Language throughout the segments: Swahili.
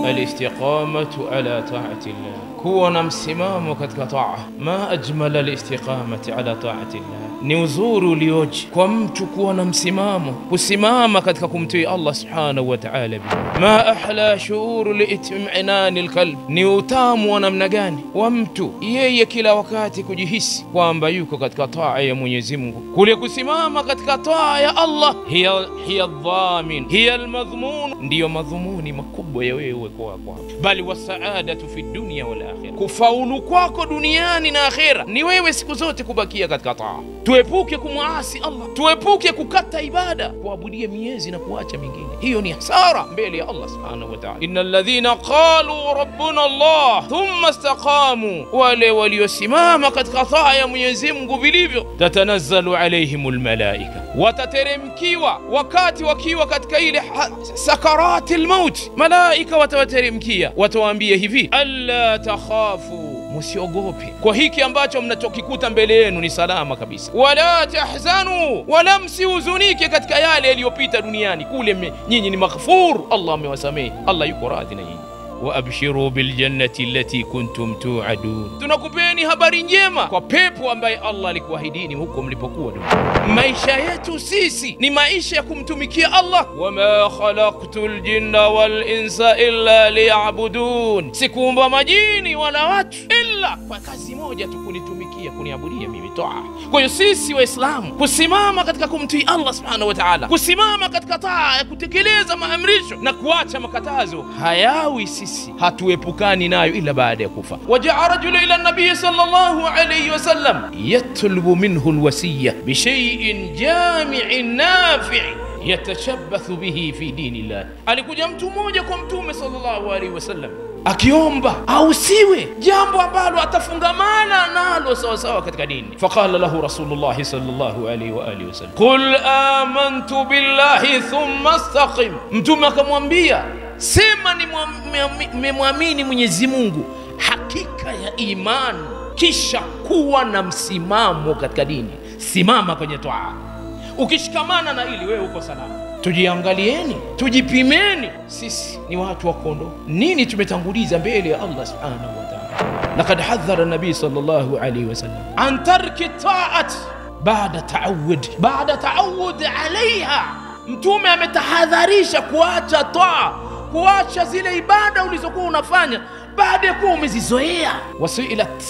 الاستقامة على طاعة الله، كون msimamo katika taa. Ma ajmala alistiqamati ala taati Allah, ni uzuri ulioje kwa mtu kuwa na msimamo, kusimama katika kumtii Allah subhanahu wa ta'ala. Ma ahla shuuru liitminani alqalb, ni utamu wa namna gani wa mtu yeye kila wakati kujihisi kwamba yuko katika taa ya Mwenyezi Mungu. Kule kusimama katika taa ya Allah, hiya dhamin, hiya almadhmun, ndiyo madhumuni makubwa ya wewe kwako, bali wasaadatu fi dunya wal akhirah, kufaulu kwako duniani na akhera ni wewe siku zote kubakia katika taa. Tuepuke kumuasi Allah, tuepuke kukata ibada, kuabudia miezi na kuacha mingine. Hiyo ni hasara mbele ya Allah subhanahu wa ta'ala. Innal ladhina qalu rabbuna Allah thumma istaqamu, wale waliosimama katika taa ya Mwenyezi Mungu vilivyo, tatanazzalu alaihimul malaika, watateremkiwa wakati wakiwa katika ile sakaratil maut, malaika watawateremkia, watawaambia hivi: alla takhafu, musiogope kwa hiki ambacho mnachokikuta mbele yenu ni salama kabisa. Wala tahzanu, wala msihuzunike katika yale yaliyopita duniani. Kule nyinyi ni maghfur, Allah amewasamehe, Allah yuko radhi na nyinyi. Wa abshiru bil jannati allati kuntum tu'adun, tunakupeni habari njema kwa pepo ambaye Allah alikuahidini huko mlipokuwa duniani. Maisha yetu sisi ni maisha ya kumtumikia Allah. Wama khalaqtul jinna wal insa illa liya'budun, sikuumba majini wala watu illa kwa kazi moja tu, kunitumikia, kuniabudia mimi toa. Kwa hiyo sisi Waislamu kusimama katika kumtii Allah subhanahu wa ta'ala, kusimama katika taa ya kutekeleza maamrisho na kuacha makatazo, hayawi sisi hatuepukani nayo ila baada ya kufa. Wajaa rajulu ila nabii sallallahu alayhi wasallam yatlubu minhu alwasiyya bi shay'in jami'in nafi' yatashabbathu bihi fi dinillah. Alikuja mtu mmoja kwa Mtume sallallahu alayhi wasallam akiomba ausiwe jambo ambalo atafungamana nalo sawa sawa katika dini. Faqala lahu Rasulullah sallallahu alayhi wa alihi wasallam, qul amantu billahi thumma istaqim. Mtume akamwambia, sema nimemwamini Mwenyezi Mungu, hakika ya imani, kisha kuwa na msimamo katika dini. Simama kwenye toa. Ukishikamana na ili, wewe uko salama. Tujiangalieni, tujipimeni, sisi ni watu wa kondoo. Nini tumetanguliza mbele ya Allah subhanahu wa ta'ala? Laqad hadhara nabii sallallahu alayhi wasallam an tarki ta'at ba'da ta'awud alayha. Mtume ametahadharisha kuacha taa, kuacha zile ibada ulizokuwa unafanya baada ya kuwa umezizoea. Wasuilat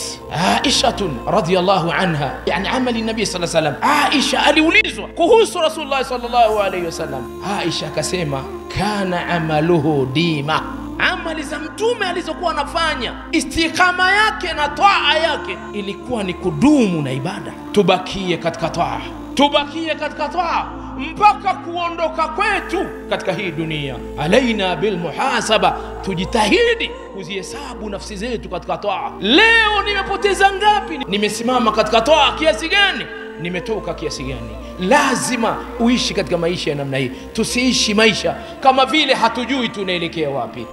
Aisha radhiyallahu anha, yani amali nabii sallallahu alayhi wasallam. Aisha aliulizwa kuhusu Rasulullah sallallahu alayhi wasallam. Aisha akasema, kana amaluhu dima, amali za Mtume alizokuwa anafanya, istiqama yake na taa yake ilikuwa ni kudumu na ibada. Tubakie katika taa, tubakie katika taa mpaka kuondoka kwetu katika hii dunia. Alaina bil muhasaba, tujitahidi kuzihesabu nafsi zetu katika taa. Leo nimepoteza ngapi? Nimesimama katika taa kiasi gani? Nimetoka kiasi gani? Lazima uishi katika maisha ya namna hii. Tusiishi maisha kama vile hatujui tunaelekea wapi.